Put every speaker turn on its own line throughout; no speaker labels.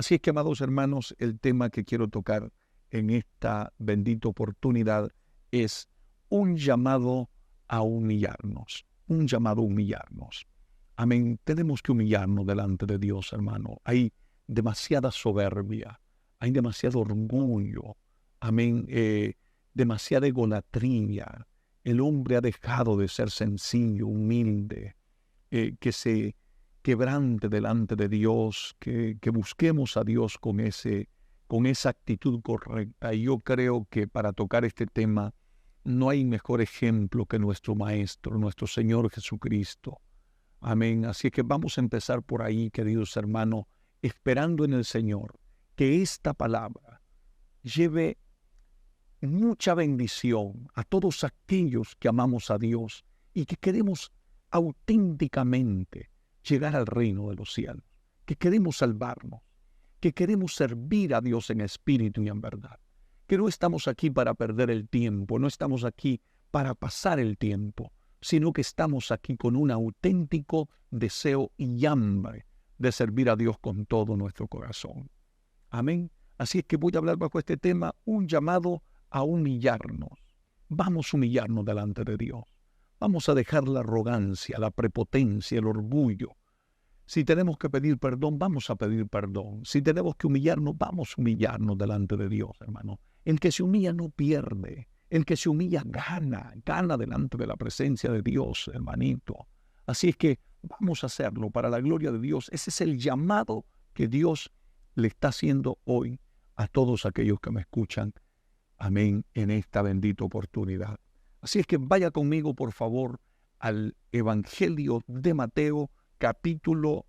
Así es que, amados hermanos, el tema que quiero tocar en esta bendita oportunidad es un llamado a humillarnos, un llamado a humillarnos. Amén. Tenemos que humillarnos delante de Dios, hermano. Hay demasiada soberbia, hay demasiado orgullo, amén, demasiada egolatría. El hombre ha dejado de ser sencillo, humilde, que se quebrante delante de Dios, que busquemos a Dios con esa actitud correcta. Y yo creo que para tocar este tema no hay mejor ejemplo que nuestro Maestro, nuestro Señor Jesucristo. Amén. Así que vamos a empezar por ahí, queridos hermanos, esperando en el Señor que esta palabra lleve mucha bendición a todos aquellos que amamos a Dios y que queremos auténticamente llegar al reino de los cielos, que queremos salvarnos, que queremos servir a Dios en espíritu y en verdad, que no estamos aquí para perder el tiempo, no estamos aquí para pasar el tiempo, sino que estamos aquí con un auténtico deseo y hambre de servir a Dios con todo nuestro corazón. Amén. Así es que voy a hablar bajo este tema, un llamado a humillarnos. Vamos a humillarnos delante de Dios. Vamos a dejar la arrogancia, la prepotencia, el orgullo. Si tenemos que pedir perdón, vamos a pedir perdón. Si tenemos que humillarnos, vamos a humillarnos delante de Dios, hermano. El que se humilla no pierde. El que se humilla gana delante de la presencia de Dios, hermanito. Así es que vamos a hacerlo para la gloria de Dios. Ese es el llamado que Dios le está haciendo hoy a todos aquellos que me escuchan. Amén, en esta bendita oportunidad. Así es que vaya conmigo, por favor, al Evangelio de Mateo, capítulo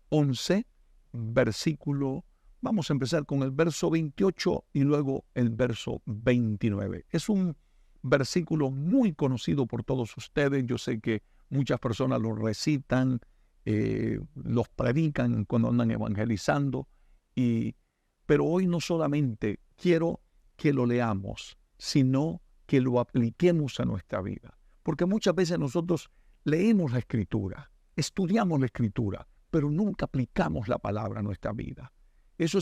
11, versículo, vamos a empezar con el verso 28 y luego el verso 29. Es un versículo muy conocido por todos ustedes. Yo sé que muchas personas lo recitan, los predican cuando andan evangelizando, pero hoy no solamente quiero que lo leamos, sino que lo apliquemos a nuestra vida. Porque muchas veces nosotros leemos la Escritura, estudiamos la Escritura, pero nunca aplicamos la palabra a nuestra vida. Eso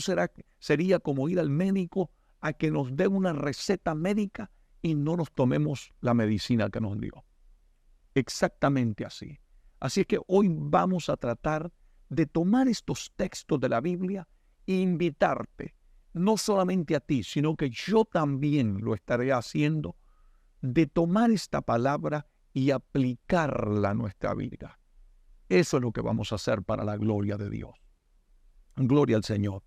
sería como ir al médico a que nos dé una receta médica y no nos tomemos la medicina que nos dio. Exactamente así. Así es que hoy vamos a tratar de tomar estos textos de la Biblia e invitarte, no solamente a ti, sino que yo también lo estaré haciendo, de tomar esta palabra y aplicarla a nuestra vida. Eso es lo que vamos a hacer para la gloria de Dios. Gloria al Señor.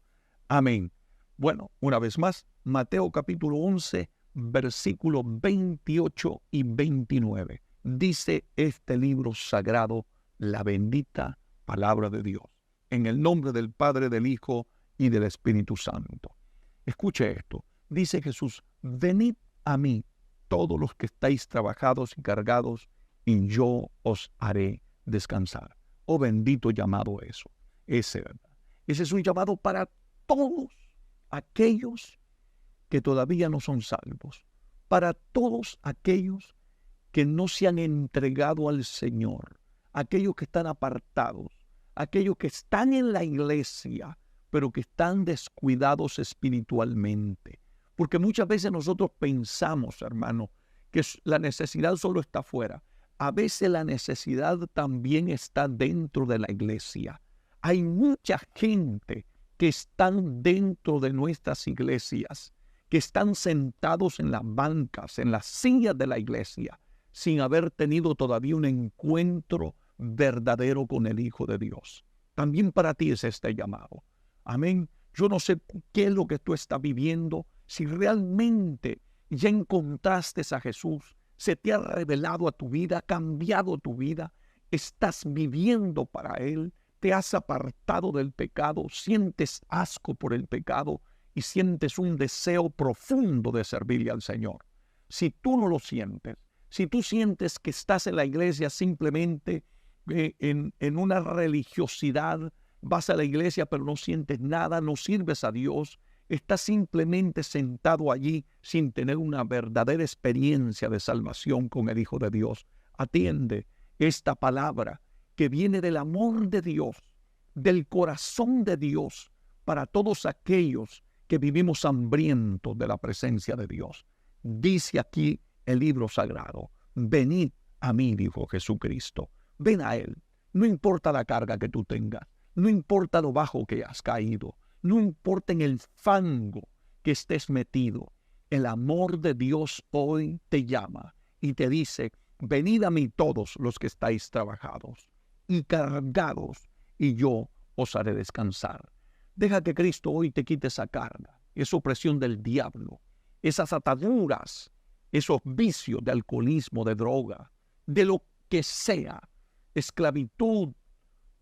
Amén. Bueno, una vez más, Mateo capítulo 11, versículos 28 y 29. Dice este libro sagrado, la bendita palabra de Dios. En el nombre del Padre, del Hijo y del Espíritu Santo. Escuche esto. Dice Jesús, venid a mí todos los que estáis trabajados y cargados, y yo os haré descansar. Oh, bendito llamado eso. Ese es un llamado para todos aquellos que todavía no son salvos, para todos aquellos que no se han entregado al Señor, aquellos que están apartados, aquellos que están en la iglesia, pero que están descuidados espiritualmente. Porque muchas veces nosotros pensamos, hermano, que la necesidad solo está afuera. A veces la necesidad también está dentro de la iglesia. Hay mucha gente que están dentro de nuestras iglesias, que están sentados en las bancas, en las sillas de la iglesia, sin haber tenido todavía un encuentro verdadero con el Hijo de Dios. También para ti es este llamado. Amén. Yo no sé qué es lo que tú estás viviendo, si realmente ya encontraste a Jesús, se te ha revelado a tu vida, ha cambiado tu vida, estás viviendo para Él, te has apartado del pecado, sientes asco por el pecado y sientes un deseo profundo de servirle al Señor. Si tú no lo sientes, si tú sientes que estás en la iglesia simplemente en una religiosidad, vas a la iglesia pero no sientes nada, no sirves a Dios, estás simplemente sentado allí sin tener una verdadera experiencia de salvación con el Hijo de Dios. Atiende esta palabra que viene del amor de Dios, del corazón de Dios para todos aquellos que vivimos hambrientos de la presencia de Dios. Dice aquí el libro sagrado, venid a mí, dijo Jesucristo, ven a Él. No importa la carga que tú tengas, no importa lo bajo que has caído, no importa en el fango que estés metido, el amor de Dios hoy te llama y te dice, venid a mí todos los que estáis trabajados y cargados, y yo os haré descansar. Deja que Cristo hoy te quite esa carga, esa opresión del diablo, esas ataduras, esos vicios de alcoholismo, de droga, de lo que sea, esclavitud,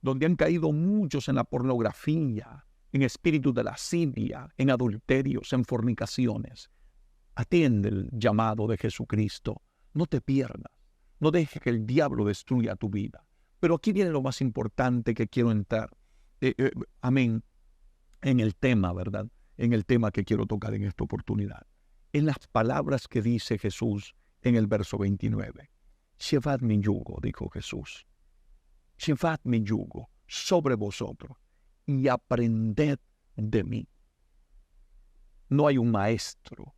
donde han caído muchos en la pornografía, en espíritu de lascivia, en adulterios, en fornicaciones. Atiende el llamado de Jesucristo. No te pierdas. No dejes que el diablo destruya tu vida. Pero aquí viene lo más importante que quiero entrar. Amén. En el tema, ¿verdad? En el tema que quiero tocar en esta oportunidad. En las palabras que dice Jesús en el verso 29. Llevad mi yugo, dijo Jesús. Llevad mi yugo sobre vosotros y aprended de mí. No hay un maestro,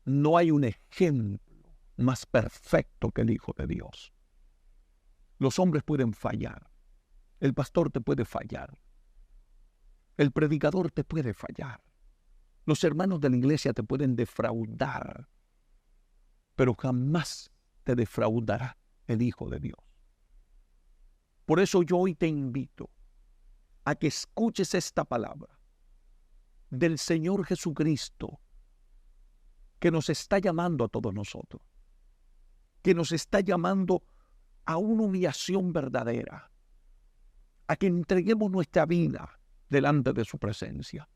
no hay un ejemplo más perfecto que el Hijo de Dios. Los hombres pueden fallar, el pastor te puede fallar, el predicador te puede fallar, los hermanos de la iglesia te pueden defraudar, pero jamás te defraudará el Hijo de Dios. Por eso yo hoy te invito a que escuches esta palabra del Señor Jesucristo, que nos está llamando a todos nosotros, que nos está llamando a una humillación verdadera, a que entreguemos nuestra vida delante de su presencia.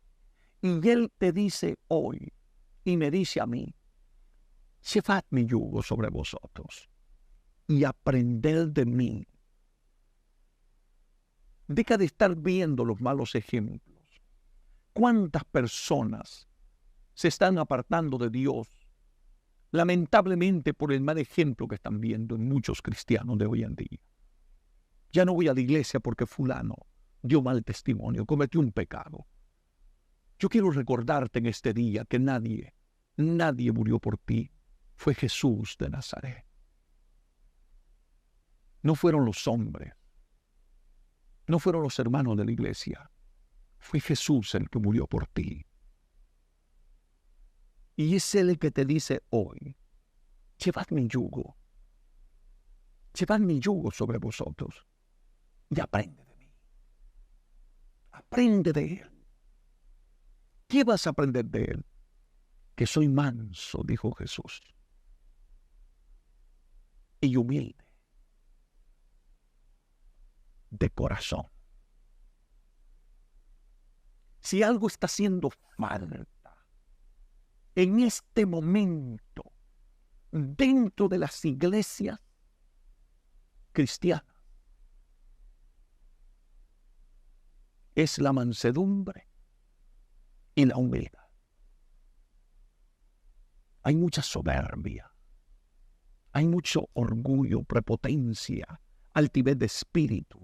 Y Él te dice hoy, y me dice a mí, llevad mi yugo sobre vosotros y aprended de mí. Deja de estar viendo los malos ejemplos. ¿Cuántas personas se están apartando de Dios? Lamentablemente por el mal ejemplo que están viendo en muchos cristianos de hoy en día. Ya no voy a la iglesia porque fulano dio mal testimonio, cometió un pecado. Yo quiero recordarte en este día que nadie murió por ti. Fue Jesús de Nazaret. No fueron los hombres. No fueron los hermanos de la iglesia. Fue Jesús el que murió por ti. Y es Él el que te dice hoy, llevad mi yugo sobre vosotros y aprende de mí. Aprende de Él. ¿Qué vas a aprender de Él? Que soy manso, dijo Jesús, y humilde de corazón. Si algo está haciendo falta en este momento dentro de las iglesias cristianas, es la mansedumbre y la humildad. Hay mucha soberbia, hay mucho orgullo, prepotencia, altivez de espíritu.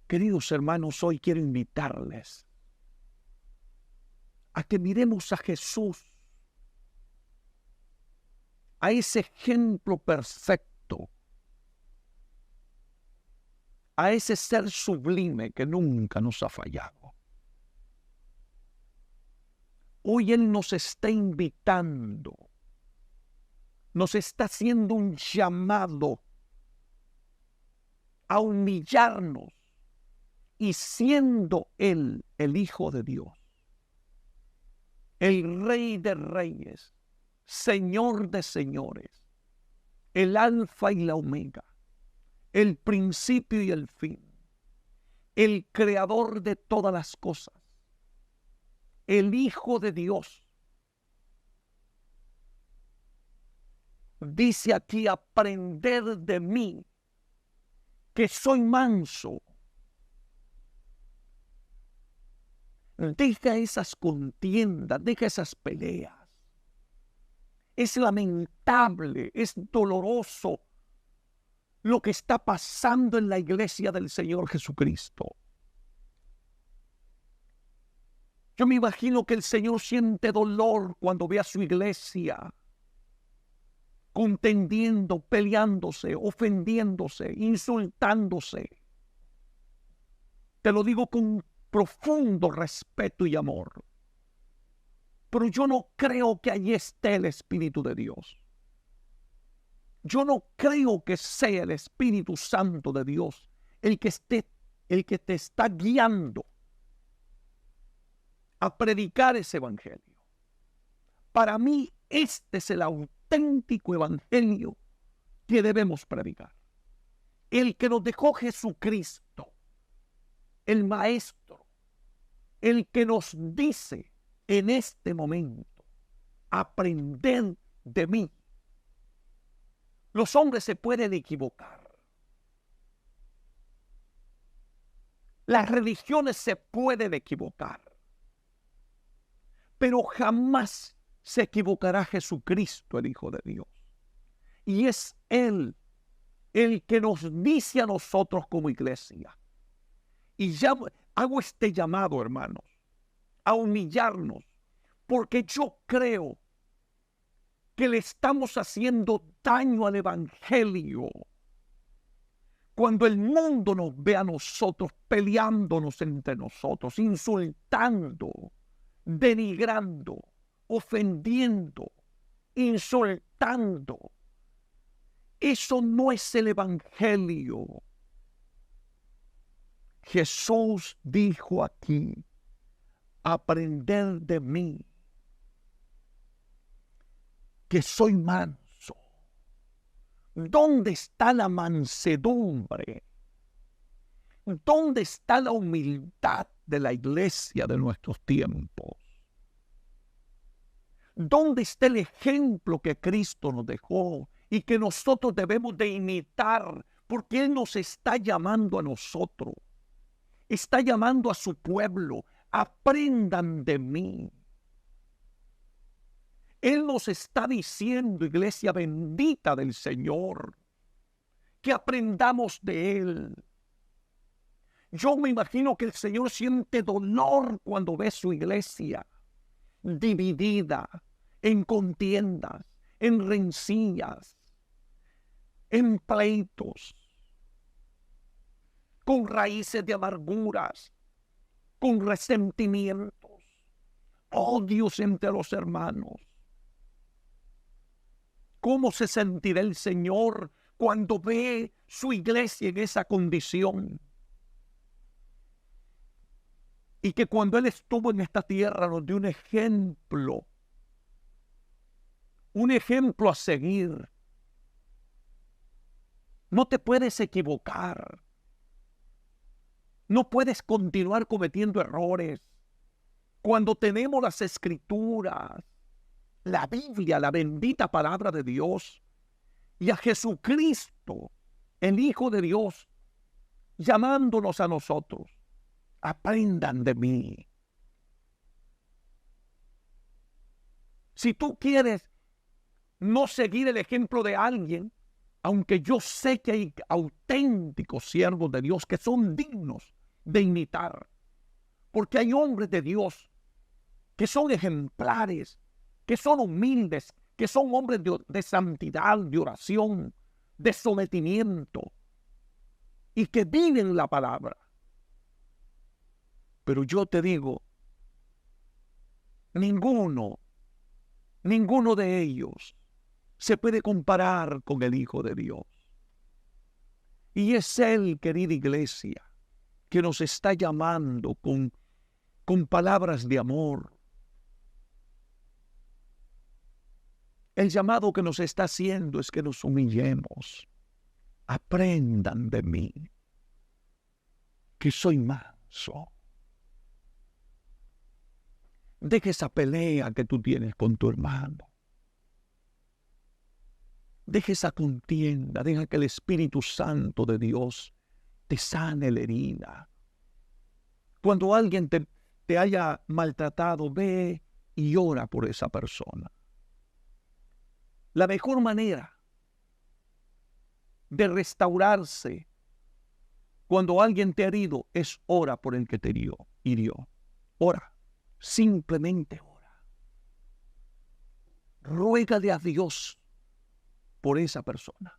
Queridos hermanos, hoy quiero invitarles a que miremos a Jesús, a ese ejemplo perfecto, a ese ser sublime que nunca nos ha fallado. Hoy Él nos está invitando, nos está haciendo un llamado a humillarnos y siendo Él el Hijo de Dios, el Rey de Reyes, Señor de Señores, el Alfa y la Omega, el principio y el fin, el Creador de todas las cosas, el Hijo de Dios. Dice aquí, aprender de mí, que soy manso. Deja esas contiendas, deja esas peleas. Es lamentable, es doloroso lo que está pasando en la iglesia del Señor Jesucristo. Yo me imagino que el Señor siente dolor cuando ve a su iglesia contendiendo, peleándose, ofendiéndose, insultándose. Te lo digo con profundo respeto y amor. Pero yo no creo que allí esté el Espíritu de Dios. Yo no creo que sea el Espíritu Santo de Dios el que te está guiando a predicar ese evangelio. Para mí, este es el auténtico evangelio que debemos predicar. El que nos dejó Jesucristo, el Maestro, el que nos dice en este momento, aprended de mí. Los hombres se pueden equivocar. Las religiones se pueden equivocar. Pero jamás se equivocará Jesucristo, el Hijo de Dios. Y es Él el que nos dice a nosotros como iglesia. Y ya hago este llamado, hermanos, a humillarnos, porque yo creo que le estamos haciendo daño al evangelio cuando el mundo nos ve a nosotros peleándonos entre nosotros, insultando, denigrando, ofendiendo, insultando. Eso no es el evangelio. Jesús dijo aquí, aprender de mí, que soy manso. ¿Dónde está la mansedumbre? ¿Dónde está la humildad de la iglesia de nuestros tiempos? ¿Dónde está el ejemplo que Cristo nos dejó y que nosotros debemos de imitar? Porque Él nos está llamando a nosotros. Está llamando a su pueblo. Aprendan de mí. Él nos está diciendo, iglesia bendita del Señor, que aprendamos de Él. Yo me imagino que el Señor siente dolor cuando ve su iglesia dividida en contiendas, en rencillas, en pleitos, con raíces de amarguras, con resentimientos, odios entre los hermanos. ¿Cómo se sentirá el Señor cuando ve su iglesia en esa condición? Y que cuando Él estuvo en esta tierra nos dio un ejemplo a seguir. No te puedes equivocar. No puedes continuar cometiendo errores. Cuando tenemos las Escrituras, la Biblia, la bendita palabra de Dios, y a Jesucristo, el Hijo de Dios, llamándonos a nosotros, aprendan de mí. Si tú quieres no seguir el ejemplo de alguien, aunque yo sé que hay auténticos siervos de Dios que son dignos de imitar, porque hay hombres de Dios que son ejemplares, que son humildes, que son hombres de santidad, de oración, de sometimiento, y que viven la palabra. Pero yo te digo, ninguno de ellos se puede comparar con el Hijo de Dios. Y es Él, querida iglesia, que nos está llamando con palabras de amor. El llamado que nos está haciendo es que nos humillemos. Aprendan de mí, que soy manso. Deja esa pelea que tú tienes con tu hermano. Deja esa contienda. Deja que el Espíritu Santo de Dios te sane la herida. Cuando alguien te haya maltratado, ve y ora por esa persona. La mejor manera de restaurarse. Cuando alguien te ha herido, ora por el que te hirió. Ora, simplemente ora. Ruégale a Dios por esa persona.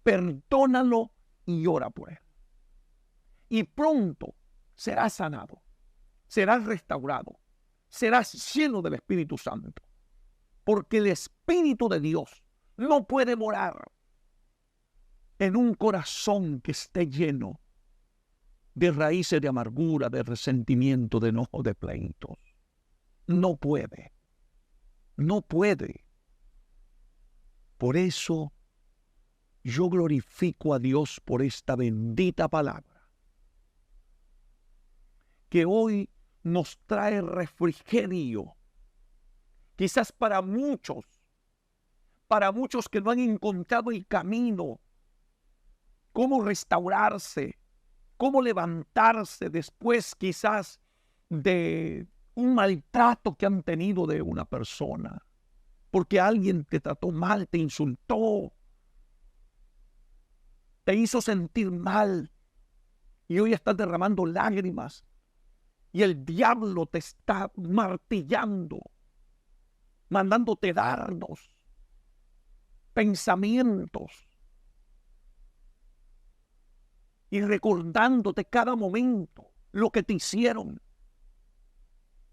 Perdónalo y ora por él. Y pronto serás sanado, serás restaurado, serás lleno del Espíritu Santo. Porque el Espíritu de Dios no puede morar en un corazón que esté lleno de raíces de amargura, de resentimiento, de enojo, de pleitos. No puede. No puede. Por eso yo glorifico a Dios por esta bendita palabra, que hoy nos trae refrigerio. Quizás para muchos que no han encontrado el camino, cómo restaurarse, cómo levantarse después quizás de un maltrato que han tenido de una persona, porque alguien te trató mal, te insultó, te hizo sentir mal y hoy estás derramando lágrimas y el diablo te está martillando, mandándote dardos, pensamientos y recordándote cada momento lo que te hicieron.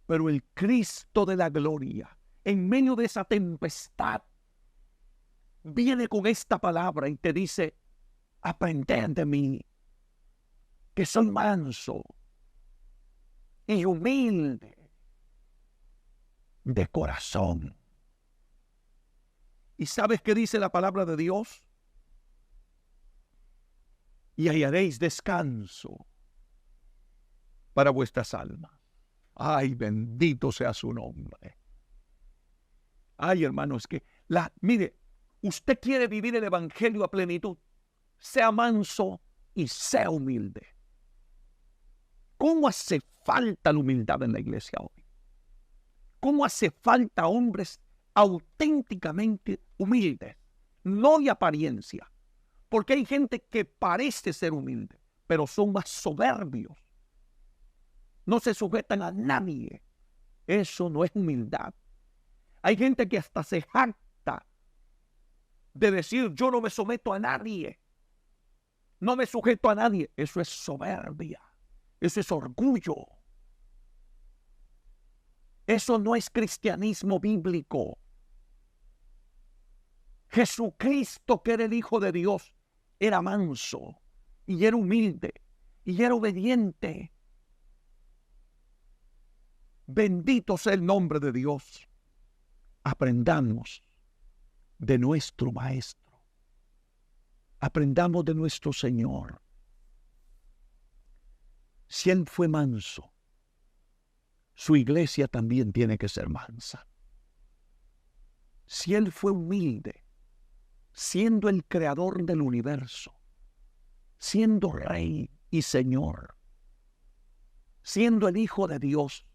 Pero el Cristo de la gloria, en medio de esa tempestad, viene con esta palabra y te dice: aprended de mí, que soy manso y humilde de corazón. ¿Y sabes qué dice la palabra de Dios? Y hallaréis descanso para vuestras almas. Ay, bendito sea su nombre. Ay, hermanos, que mire, usted quiere vivir el evangelio a plenitud. Sea manso y sea humilde. ¿Cómo hace falta la humildad en la iglesia hoy? ¿Cómo hace falta hombres auténticamente humildes? No de apariencia. Porque hay gente que parece ser humilde, pero son más soberbios. No se sujetan a nadie. Eso no es humildad. Hay gente que hasta se jacta de decir: yo no me someto a nadie. No me sujeto a nadie. Eso es soberbia. Eso es orgullo. Eso no es cristianismo bíblico. Jesucristo, que era el Hijo de Dios, era manso y era humilde y era obediente. Bendito sea el nombre de Dios. Aprendamos de nuestro Maestro. Aprendamos de nuestro Señor. Si Él fue manso, su iglesia también tiene que ser mansa. Si Él fue humilde, siendo el creador del universo, siendo Rey y Señor, siendo el Hijo de Dios,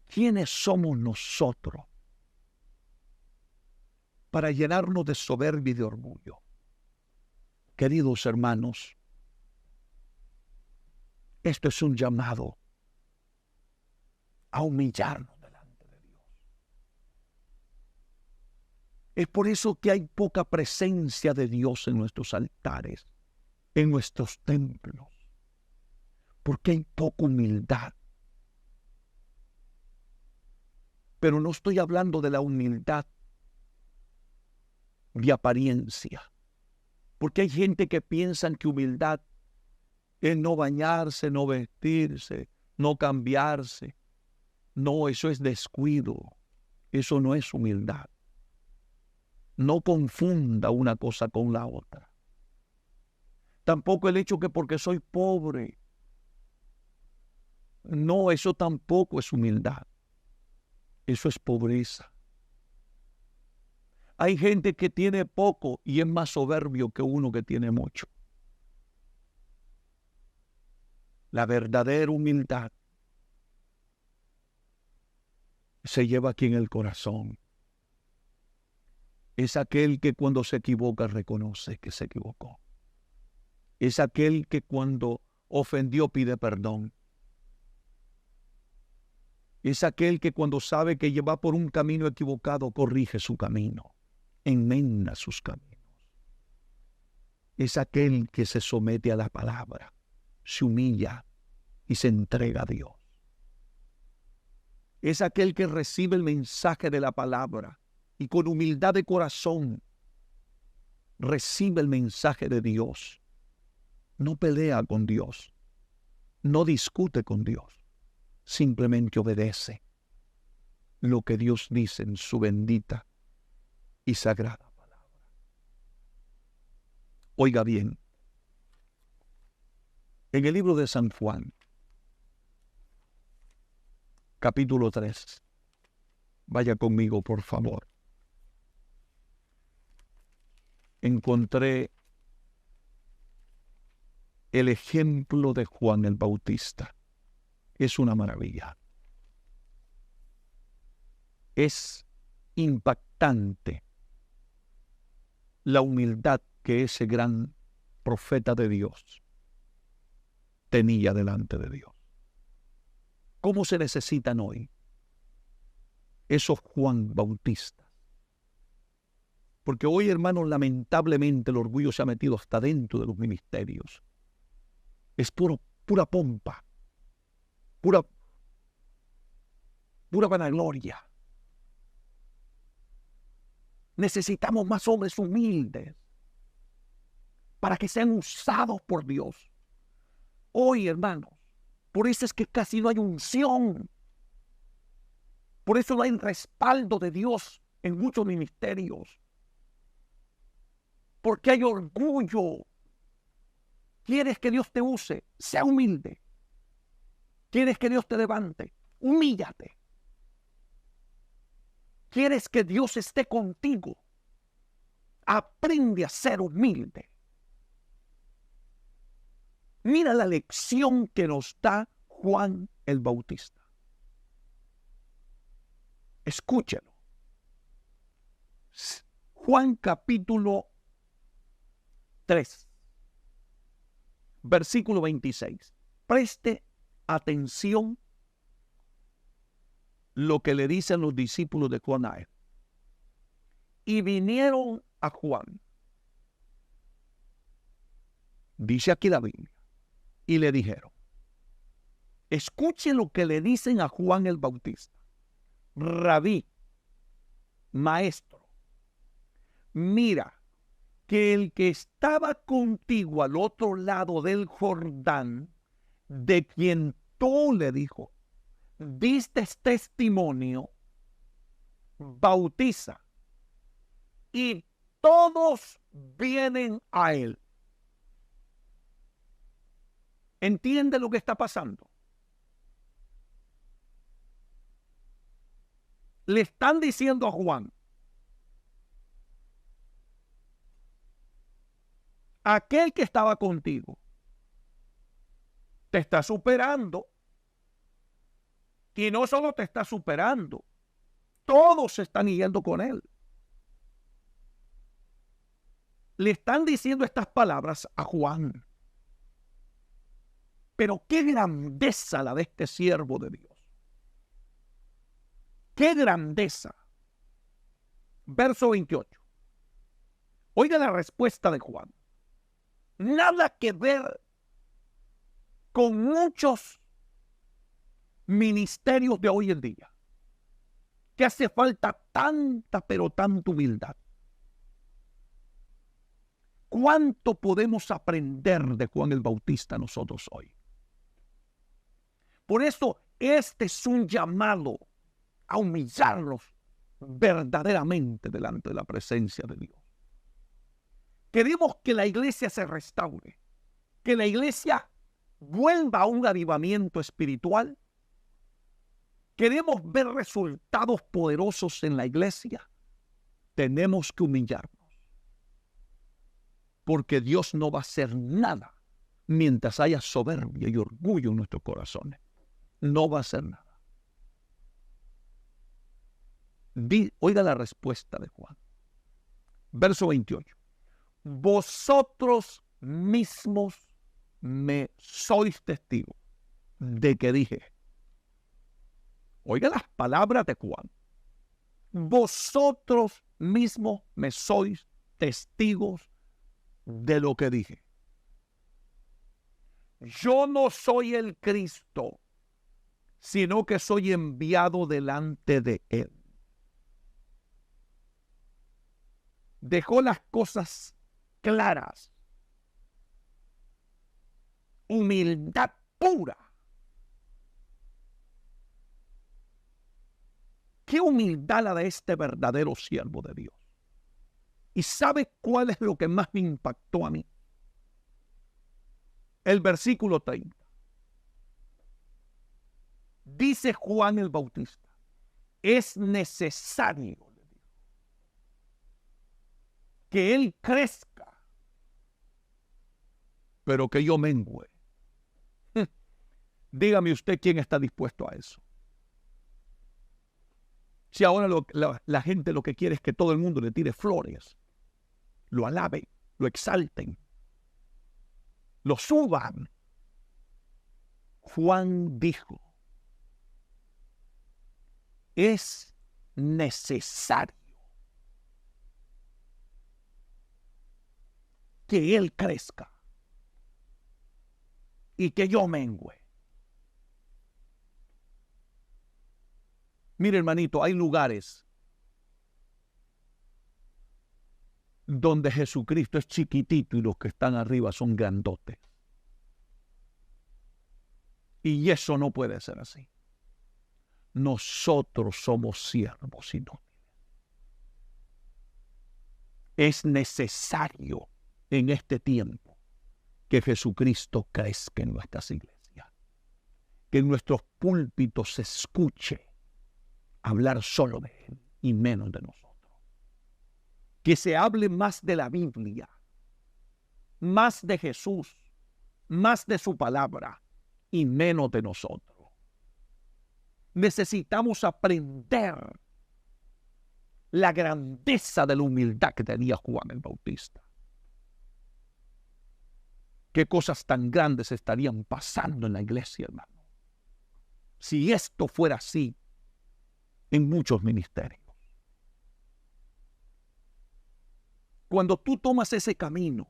¿quiénes somos nosotros para llenarnos de soberbia y de orgullo? Queridos hermanos, esto es un llamado a humillarnos delante de Dios. Es por eso que hay poca presencia de Dios en nuestros altares, en nuestros templos, porque hay poca humildad. Pero no estoy hablando de la humildad de apariencia, porque hay gente que piensa que humildad es no bañarse, no vestirse, no cambiarse. No, eso es descuido. Eso no es humildad. No confunda una cosa con la otra. Tampoco el hecho que porque soy pobre. No, eso tampoco es humildad. Eso es pobreza. Hay gente que tiene poco y es más soberbio que uno que tiene mucho. La verdadera humildad se lleva aquí en el corazón. Es aquel que cuando se equivoca reconoce que se equivocó. Es aquel que cuando ofendió pide perdón. Es aquel que cuando sabe que lleva por un camino equivocado corrige su camino, enmenda sus caminos. Es aquel que se somete a la palabra, se humilla y se entrega a Dios. Es aquel que recibe el mensaje de la palabra y con humildad de corazón recibe el mensaje de Dios. No pelea con Dios, no discute con Dios, simplemente obedece lo que Dios dice en su bendita y sagrada palabra. Oiga bien, en el libro de San Juan, capítulo 3, vaya conmigo por favor. Encontré el ejemplo de Juan el Bautista. Es una maravilla. Es impactante la humildad que ese gran profeta de Dios tenía delante de Dios. ¿Cómo se necesitan hoy esos Juan Bautistas? Porque hoy, hermanos, lamentablemente el orgullo se ha metido hasta dentro de los ministerios. Es pura pompa, pura vanagloria. Necesitamos más hombres humildes para que sean usados por Dios. Hoy, hermanos, por eso es que casi no hay unción. Por eso no hay respaldo de Dios en muchos ministerios. Porque hay orgullo. ¿Quieres que Dios te use? Sea humilde. ¿Quieres que Dios te levante? Humíllate. ¿Quieres que Dios esté contigo? Aprende a ser humilde. Mira la lección que nos da Juan el Bautista. Escúchalo. Juan capítulo 3, versículo 26. Preste atención lo que le dicen los discípulos de Juan a él. Y vinieron a Juan, dice aquí la Biblia, y le dijeron, escuche lo que le dicen a Juan el Bautista. Rabí, maestro, mira que el que estaba contigo al otro lado del Jordán, de quien tú, le dijo, diste testimonio, bautiza, y todos vienen a él. ¿Entiende lo que está pasando? Le están diciendo a Juan, aquel que estaba contigo te está superando. Y no solo te está superando, todos se están yendo con él. Le están diciendo estas palabras a Juan. Pero qué grandeza la de este siervo de Dios. Qué grandeza. Verso 28. Oiga la respuesta de Juan. Nada que ver con muchos ministerios de hoy en día, que hace falta tanta, pero tanta humildad. ¿Cuánto podemos aprender de Juan el Bautista nosotros hoy? Por eso este es un llamado a humillarnos verdaderamente delante de la presencia de Dios. Queremos que la iglesia se restaure, que la iglesia vuelva a un avivamiento espiritual. Queremos ver resultados poderosos en la iglesia. Tenemos que humillarnos. Porque Dios no va a hacer nada mientras haya soberbia y orgullo en nuestros corazones. No va a hacer nada. Oiga la respuesta de Juan. Verso 28. Vosotros mismos me sois testigos de que dije. Oiga las palabras de Juan. Vosotros mismos me sois testigos de lo que dije. Yo no soy el Cristo, sino que soy enviado delante de Él. Dejó las cosas claras. Humildad pura. Qué humildad la de este verdadero siervo de Dios. ¿Y sabe cuál es lo que más me impactó a mí? El versículo 30. Dice Juan el Bautista, es necesario que Él crezca, pero que yo mengüe. Dígame usted quién está dispuesto a eso. Si ahora la gente lo que quiere es que todo el mundo le tire flores, lo alaben, lo exalten, lo suban. Juan dijo, es necesario que Él crezca y que yo mengüe. Mire, hermanito, hay lugares donde Jesucristo es chiquitito y los que están arriba son grandotes. Y eso no puede ser así. Nosotros somos siervos inútiles. Es necesario en este tiempo que Jesucristo crezca en nuestras iglesias. Que en nuestros púlpitos se escuche hablar solo de Él y menos de nosotros. Que se hable más de la Biblia, más de Jesús, más de su palabra y menos de nosotros. Necesitamos aprender la grandeza de la humildad que tenía Juan el Bautista. Qué cosas tan grandes estarían pasando en la iglesia, hermano, si esto fuera así en muchos ministerios. Cuando tú tomas ese camino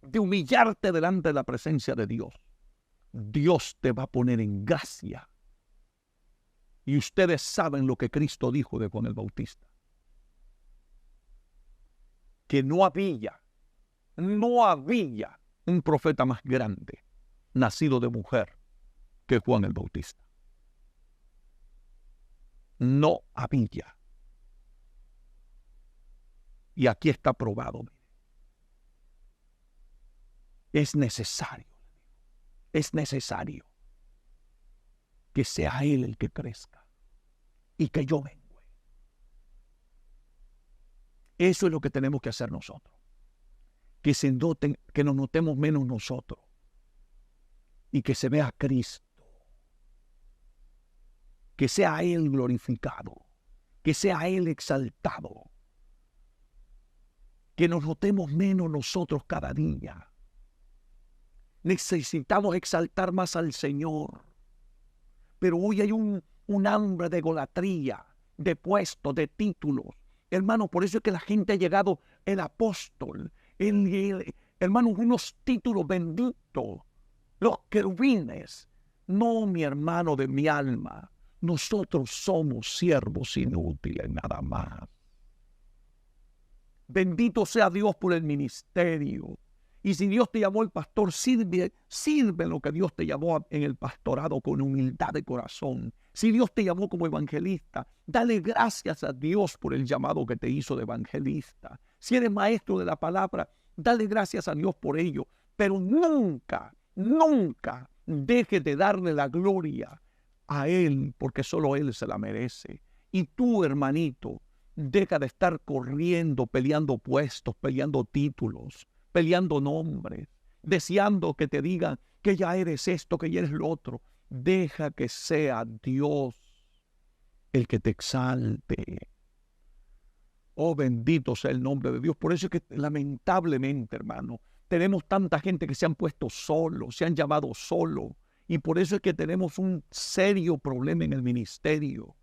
de humillarte delante de la presencia de Dios, Dios te va a poner en gracia. Y ustedes saben lo que Cristo dijo de Juan el Bautista. Que no había un profeta más grande nacido de mujer que Juan el Bautista. No había. Y aquí está probado. Es necesario que sea Él el que crezca y que yo mengüe. Eso es lo que tenemos que hacer nosotros. Que nos notemos menos nosotros y que se vea Cristo. Que sea Él glorificado, que sea Él exaltado. Que nos notemos menos nosotros cada día. Necesitamos exaltar más al Señor. Pero hoy hay un hambre de idolatría, de puestos, de títulos. Hermano, por eso es que la gente ha llegado el apóstol, hermano, unos títulos benditos, los querubines. No, mi hermano de mi alma, nosotros somos siervos inútiles nada más. Bendito sea Dios por el ministerio. Y si Dios te llamó el pastor, sirve lo que Dios te llamó en el pastorado con humildad de corazón. Si Dios te llamó como evangelista, dale gracias a Dios por el llamado que te hizo de evangelista. Si eres maestro de la palabra, dale gracias a Dios por ello. Pero nunca deje de darle la gloria a Él, porque solo Él se la merece. Y tú, hermanito, deja de estar corriendo, peleando puestos, peleando títulos, peleando nombres, deseando que te digan que ya eres esto, que ya eres lo otro. Deja que sea Dios el que te exalte. Oh, bendito sea el nombre de Dios. Por eso es que lamentablemente, hermano, tenemos tanta gente que se han puesto solos, se han llamado solo. Y por eso es que tenemos un serio problema en el ministerio.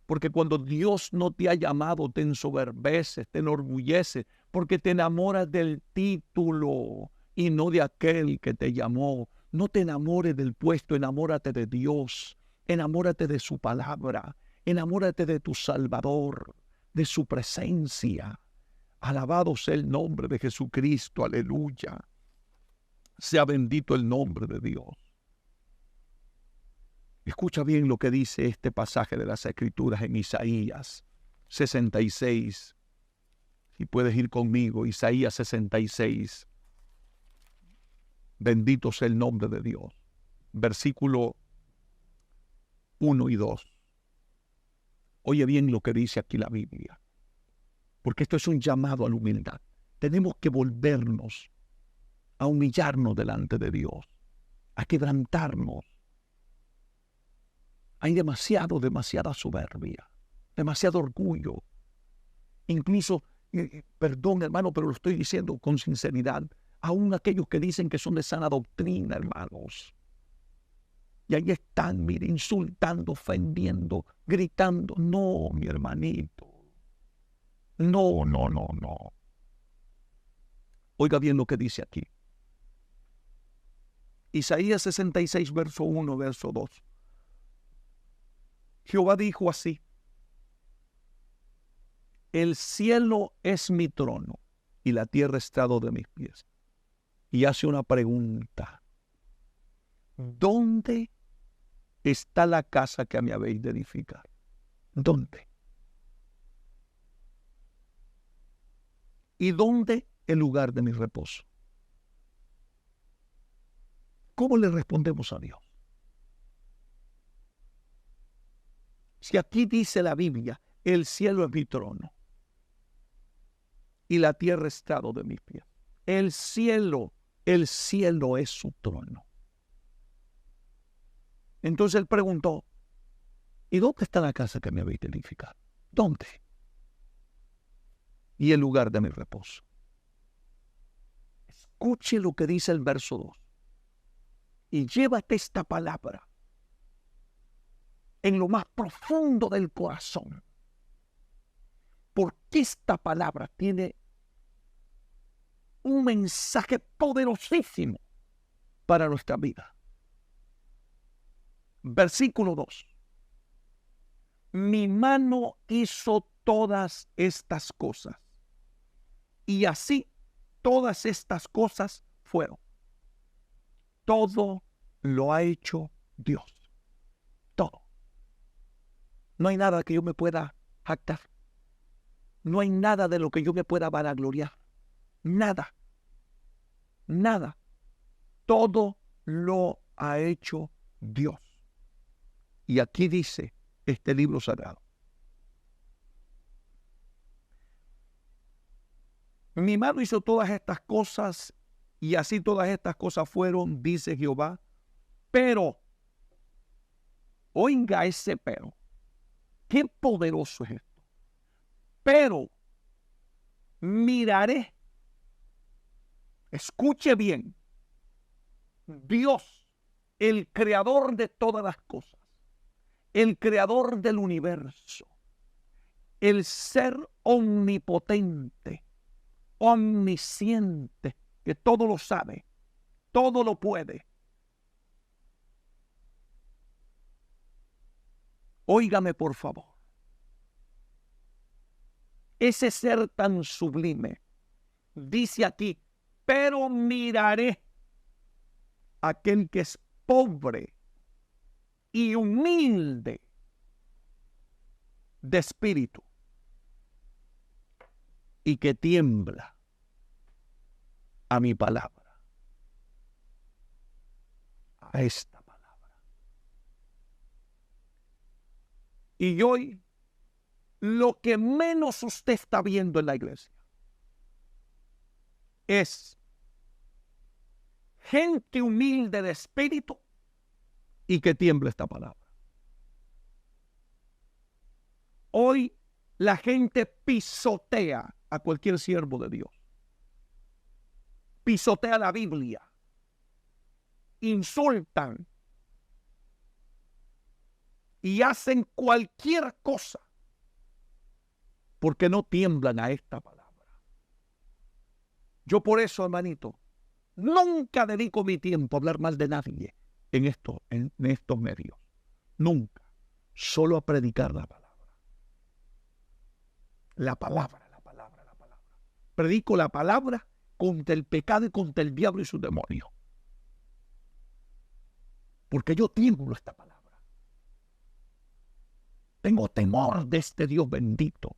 Porque cuando Dios no te ha llamado, te ensoberbeces, te enorgulleces, porque te enamoras del título y no de aquel que te llamó. No te enamores del puesto, enamórate de Dios, enamórate de su palabra, enamórate de tu Salvador, de su presencia. Alabado sea el nombre de Jesucristo, aleluya. Sea bendito el nombre de Dios. Escucha bien lo que dice este pasaje de las Escrituras en Isaías 66. Si puedes ir conmigo, Isaías 66. Bendito sea el nombre de Dios. Versículo 1 y 2. Oye bien lo que dice aquí la Biblia, porque esto es un llamado a la humildad. Tenemos que volvernos a humillarnos delante de Dios, a quebrantarnos. Hay demasiada soberbia, demasiado orgullo. Incluso, perdón hermano, pero lo estoy diciendo con sinceridad, aún aquellos que dicen que son de sana doctrina, hermanos. Y ahí están, mire, insultando, ofendiendo, gritando. No, mi hermanito. No. Oiga bien lo que dice aquí. Isaías 66, verso 1, verso 2. Jehová dijo así: el cielo es mi trono y la tierra estrado de mis pies. Y hace una pregunta: ¿dónde está la casa que me habéis de edificar? ¿Dónde? ¿Y dónde el lugar de mi reposo? ¿Cómo le respondemos a Dios? Si aquí dice la Biblia, el cielo es mi trono y la tierra estrado de mis pies. El cielo es su trono. Entonces él preguntó: ¿y dónde está la casa que me habéis de edificar? ¿Dónde? Y el lugar de mi reposo. Escuche lo que dice el verso 2. Y llévate esta palabra en lo más profundo del corazón, porque esta palabra tiene un mensaje poderosísimo para nuestra vida. Versículo 2. Mi mano hizo todas estas cosas, y así todas estas cosas fueron. Todo lo ha hecho Dios. Todo. No hay nada que yo me pueda jactar. No hay nada de lo que yo me pueda vanagloriar. Nada. Nada. Todo lo ha hecho Dios. Y aquí dice este libro sagrado: mi mano hizo todas estas cosas, y así todas estas cosas fueron, dice Jehová. Pero, oiga ese pero. Qué poderoso es esto. Pero miraré, escuche bien, Dios, el creador de todas las cosas, el creador del universo, el ser omnipotente, omnisciente, que todo lo sabe, todo lo puede. Óigame por favor. Ese ser tan sublime dice aquí: pero miraré a aquel que es pobre y humilde de espíritu y que tiembla a mi palabra, a esta palabra. Y hoy lo que menos usted está viendo en la iglesia es gente humilde de espíritu y que tiembla esta palabra. Hoy la gente pisotea a cualquier siervo de Dios. Pisotea la Biblia. Insultan. Y hacen cualquier cosa porque no tiemblan a esta palabra. Yo por eso, hermanito, nunca dedico mi tiempo a hablar mal de nadie en estos medios. Nunca. Solo a predicar la palabra. La palabra, la palabra, la palabra. Predico la palabra contra el pecado y contra el diablo y sus demonios. Porque yo tiemblo esta palabra. Tengo temor de este Dios bendito.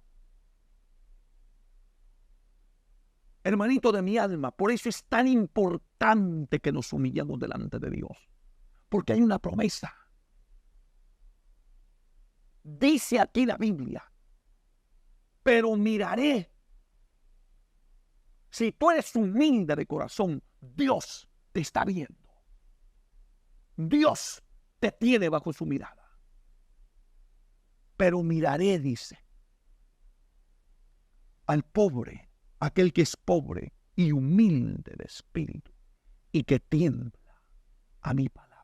Hermanito de mi alma, por eso es tan importante que nos humillemos delante de Dios. Porque hay una promesa. Dice aquí la Biblia, pero miraré. Si tú eres humilde de corazón, Dios te está viendo. Dios te tiene bajo su mirada. Pero miraré, dice, al pobre, aquel que es pobre y humilde de espíritu y que tiembla a mi palabra.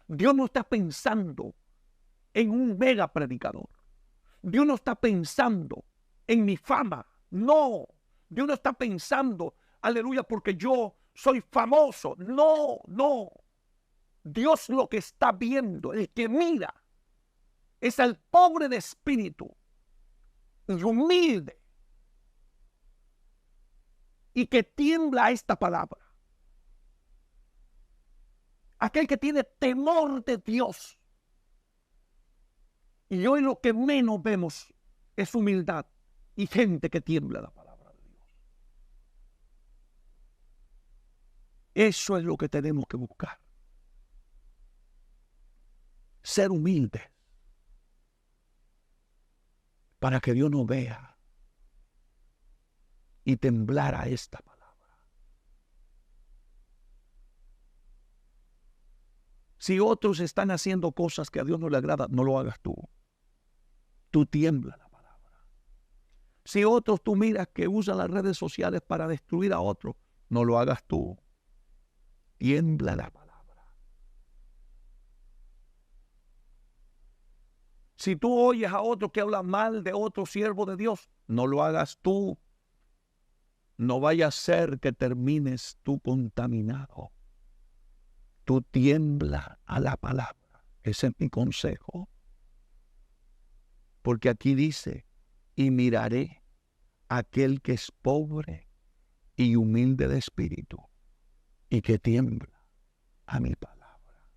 Dios no está pensando en un mega predicador. Dios no está pensando en mi fama. No. Dios no está pensando, aleluya, porque yo soy famoso. No, no. Dios lo que está viendo, el que mira, es al pobre de espíritu y humilde y que tiembla a esta palabra. Aquel que tiene temor de Dios. Y hoy lo que menos vemos es humildad y gente que tiembla la palabra de Dios. Eso es lo que tenemos que buscar. Ser humildes para que Dios nos vea y temblar a esta palabra. Si otros están haciendo cosas que a Dios no le agrada, no lo hagas tú. Tú tiembla la palabra. Si otros tú miras que usan las redes sociales para destruir a otros, no lo hagas tú. Tiembla la palabra. Si tú oyes a otro que habla mal de otro siervo de Dios, no lo hagas tú. No vaya a ser que termines tú contaminado. Tú tiembla a la palabra. Ese es mi consejo. Porque aquí dice, y miraré a aquel que es pobre y humilde de espíritu y que tiembla a mi palabra.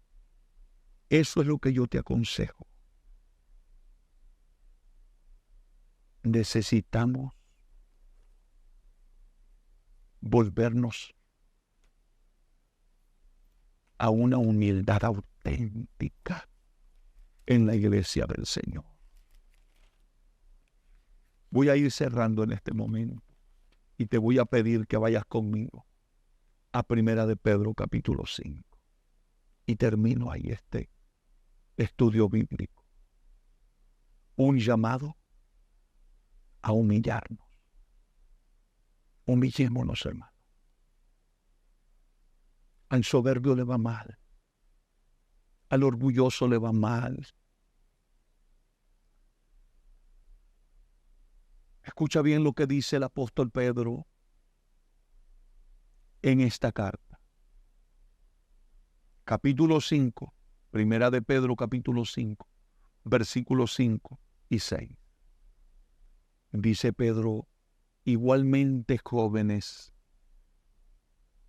Eso es lo que yo te aconsejo. Necesitamos volvernos a una humildad auténtica en la iglesia del Señor. Voy a ir cerrando en este momento y te voy a pedir que vayas conmigo a Primera de Pedro capítulo 5 y termino ahí este estudio bíblico. Un llamado a humillarnos. Humillémonos, hermano. Al soberbio le va mal. Al orgulloso le va mal. Escucha bien lo que dice el apóstol Pedro en esta carta. Capítulo 5, Primera de Pedro capítulo 5, versículos 5 y 6. Dice Pedro, igualmente jóvenes,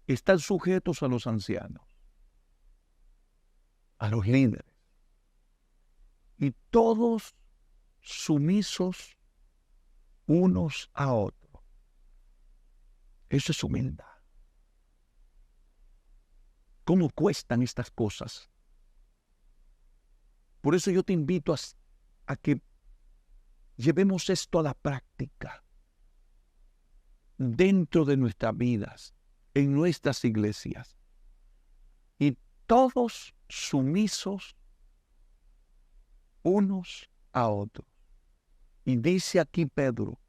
están sujetos a los ancianos, a los líderes, y todos sumisos unos a otros. Eso es humildad. ¿Cómo cuestan estas cosas? Por eso yo te invito a que llevemos esto a la práctica dentro de nuestras vidas, en nuestras iglesias. Y todos sumisos unos a otros. Y dice aquí Pedro,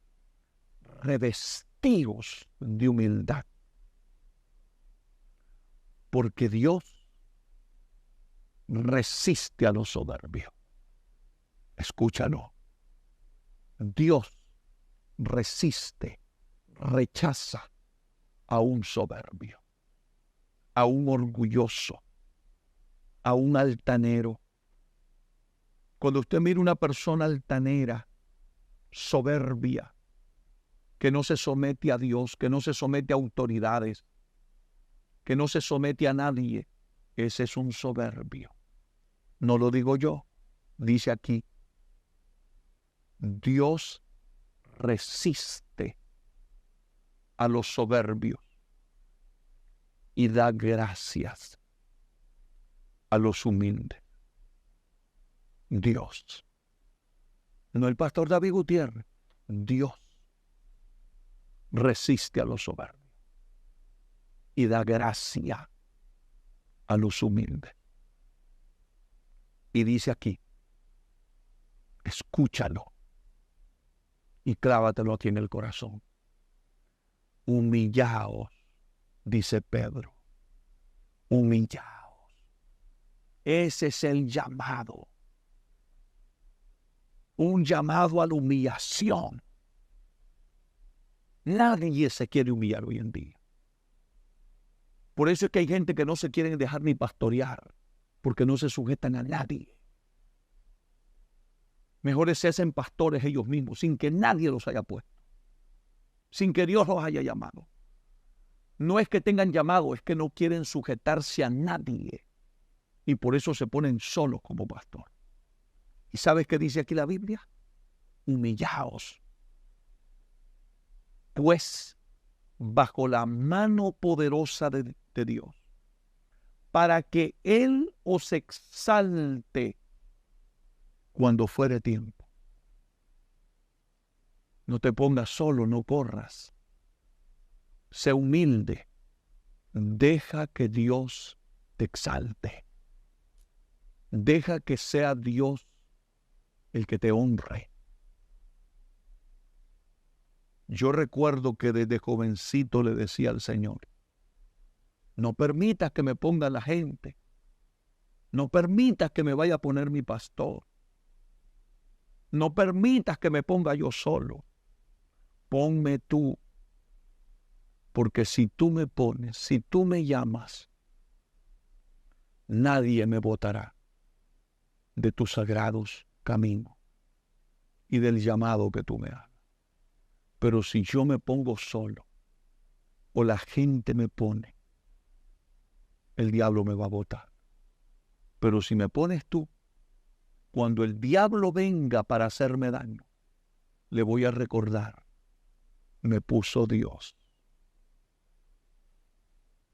revestidos de humildad, porque Dios resiste a los soberbios. Escúchalo. Dios resiste, rechaza a un soberbio, a un orgulloso, a un altanero. Cuando usted mira una persona altanera, soberbia, que no se somete a Dios, que no se somete a autoridades, que no se somete a nadie, ese es un soberbio. No lo digo yo, dice aquí, Dios resiste a los soberbios y da gracias a los humildes. Dios, no el pastor David Gutiérrez, Dios resiste a los soberbios y da gracia a los humildes. Y dice aquí, escúchalo y clávatelo aquí en el corazón. Humillaos, dice Pedro, humillaos. Ese es el llamado. Un llamado a la humillación. Nadie se quiere humillar hoy en día. Por eso es que hay gente que no se quiere dejar ni pastorear, porque no se sujetan a nadie. Mejor se hacen pastores ellos mismos, sin que nadie los haya puesto, sin que Dios los haya llamado. No es que tengan llamado, es que no quieren sujetarse a nadie. Y por eso se ponen solos como pastor. ¿Y sabes qué dice aquí la Biblia? Humillaos, pues, bajo la mano poderosa de Dios, para que Él os exalte cuando fuere tiempo. No te pongas solo, no corras. Sé humilde. Deja que Dios te exalte. Deja que sea Dios el que te honre. Yo recuerdo que desde jovencito le decía al Señor, no permitas que me ponga la gente. No permitas que me vaya a poner mi pastor. No permitas que me ponga yo solo. Ponme tú. Porque si tú me pones, si tú me llamas, nadie me botará de tus sagrados caminos y del llamado que tú me hagas. Pero si yo me pongo solo o la gente me pone, el diablo me va a botar. Pero si me pones tú, cuando el diablo venga para hacerme daño, le voy a recordar, me puso Dios.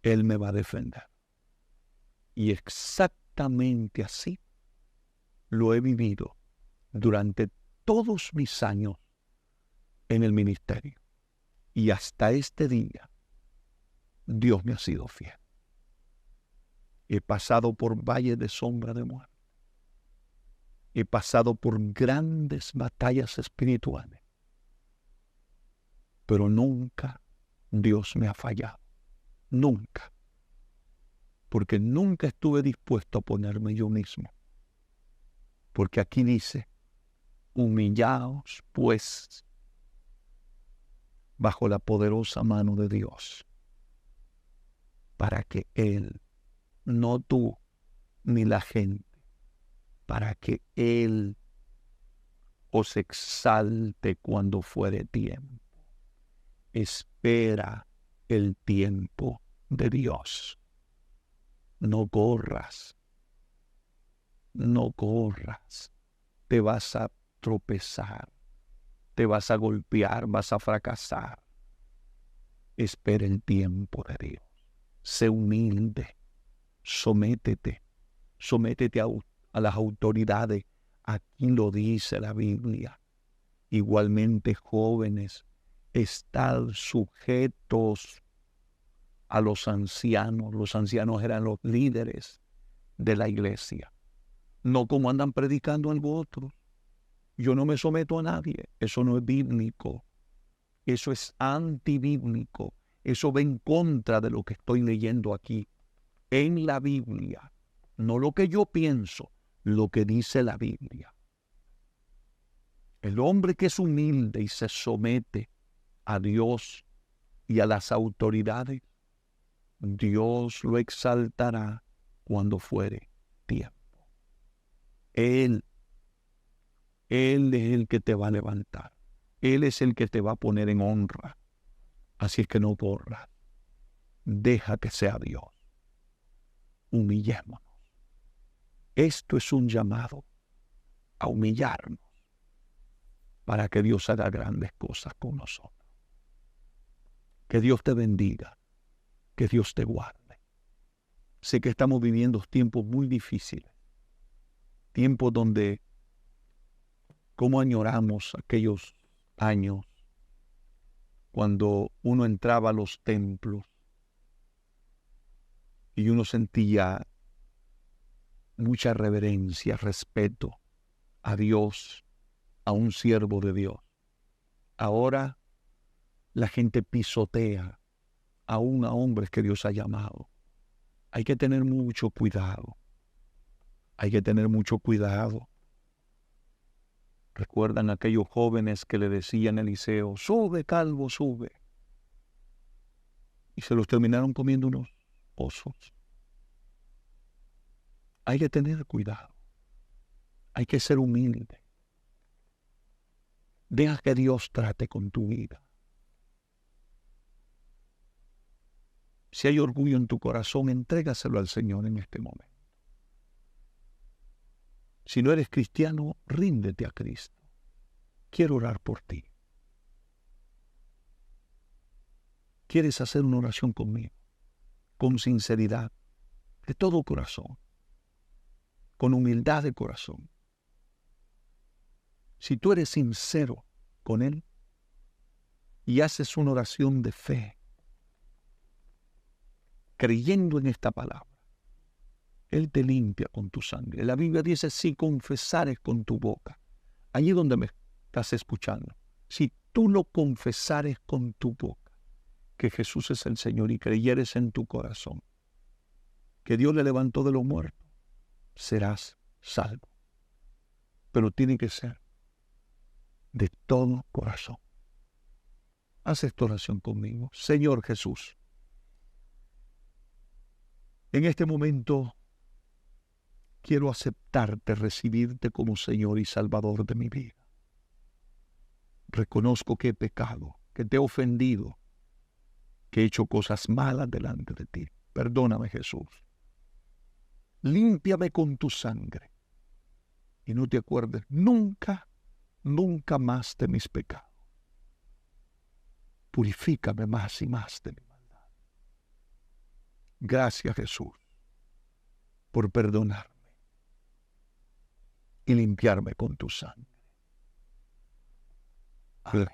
Él me va a defender. Y exactamente así lo he vivido durante todos mis años en el ministerio. Y hasta este día, Dios me ha sido fiel. He pasado por valles de sombra de muerte. He pasado por grandes batallas espirituales. Pero nunca Dios me ha fallado. Nunca. Porque nunca estuve dispuesto a ponerme yo mismo. Porque aquí dice, humillaos pues bajo la poderosa mano de Dios, para que Él, no tú ni la gente, para que Él os exalte cuando fuere tiempo. Espera el tiempo de Dios. No corras, no corras. Te vas a tropezar, te vas a golpear, vas a fracasar. Espera el tiempo de Dios. Sé humilde, sométete a las autoridades. Aquí lo dice la Biblia. Igualmente, jóvenes, estad sujetos a los ancianos. Los ancianos eran los líderes de la iglesia. No como andan predicando algo otro. Yo no me someto a nadie. Eso no es bíblico. Eso es antibíblico. Eso va en contra de lo que estoy leyendo aquí. En la Biblia. No lo que yo pienso, lo que dice la Biblia. El hombre que es humilde y se somete a Dios y a las autoridades, Dios lo exaltará cuando fuere tiempo. Él es el que te va a levantar. Él es el que te va a poner en honra. Así es que no corras. Deja que sea Dios. Humillémonos. Esto es un llamado a humillarnos para que Dios haga grandes cosas con nosotros. Que Dios te bendiga. Que Dios te guarde. Sé que estamos viviendo tiempos muy difíciles. Tiempos donde, cómo añoramos aquellos años cuando uno entraba a los templos y uno sentía mucha reverencia, respeto a Dios, a un siervo de Dios. Ahora la gente pisotea aún a hombres que Dios ha llamado. Hay que tener mucho cuidado. Hay que tener mucho cuidado. ¿Recuerdan aquellos jóvenes que le decían a Eliseo, sube, calvo, sube? Y se los terminaron comiendo unos osos. Hay que tener cuidado. Hay que ser humilde. Deja que Dios trate con tu vida. Si hay orgullo en tu corazón, entrégaselo al Señor en este momento. Si no eres cristiano, ríndete a Cristo. Quiero orar por ti. ¿Quieres hacer una oración conmigo? Con sinceridad, de todo corazón, con humildad de corazón. Si tú eres sincero con Él y haces una oración de fe, creyendo en esta palabra, Él te limpia con tu sangre. La Biblia dice, si confesares con tu boca, allí donde me estás escuchando, si tú lo confesares con tu boca, que Jesús es el Señor y creyeres en tu corazón, que Dios le levantó de los muertos, serás salvo. Pero tiene que ser de todo corazón. Haz esta oración conmigo. Señor Jesús, en este momento quiero aceptarte, recibirte como Señor y Salvador de mi vida. Reconozco que he pecado, que te he ofendido, que he hecho cosas malas delante de ti. Perdóname, Jesús. Límpiame con tu sangre y no te acuerdes nunca, nunca más de mis pecados. Purifícame más y más de mi maldad. Gracias, Jesús, por perdonarme y limpiarme con tu sangre. Amén.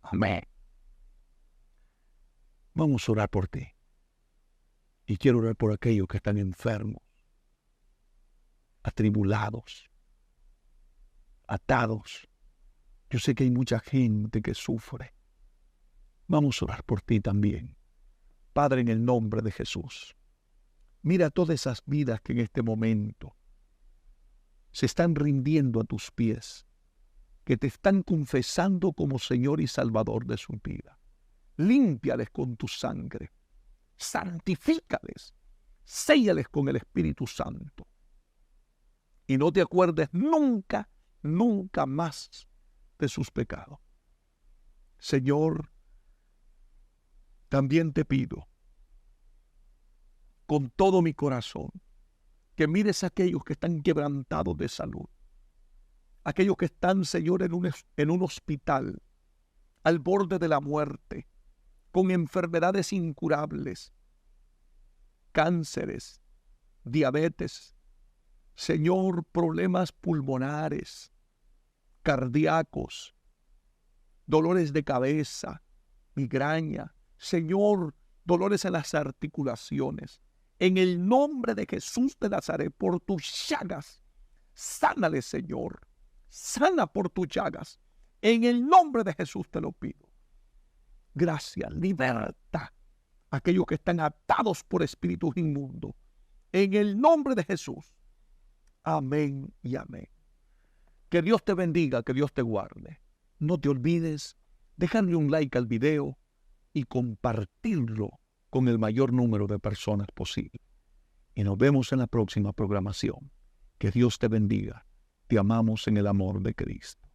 Amén. Vamos a orar por ti. Y quiero orar por aquellos que están enfermos, atribulados, atados. Yo sé que hay mucha gente que sufre. Vamos a orar por ti también. Padre, en el nombre de Jesús, mira todas esas vidas que en este momento se están rindiendo a tus pies, que te están confesando como Señor y Salvador de su vida. Límpiales con tu sangre. Santifícales, séllales con el Espíritu Santo. Y no te acuerdes nunca, nunca más de sus pecados. Señor, también te pido, con todo mi corazón, que mires a aquellos que están quebrantados de salud. Aquellos que están, Señor, en un hospital, al borde de la muerte, con enfermedades incurables, cánceres, diabetes, Señor, problemas pulmonares, cardíacos, dolores de cabeza, migraña, Señor, dolores en las articulaciones. En el nombre de Jesús de Nazaret, por tus llagas, Sánale, Señor. Sana por tus llagas. En el nombre de Jesús te lo pido. Gracias. Liberta a aquellos que están atados por espíritus inmundos. En el nombre de Jesús. Amén y amén. Que Dios te bendiga, que Dios te guarde. No te olvides dejarle un like al video y compartirlo con el mayor número de personas posible. Y nos vemos en la próxima programación. Que Dios te bendiga. Te amamos en el amor de Cristo.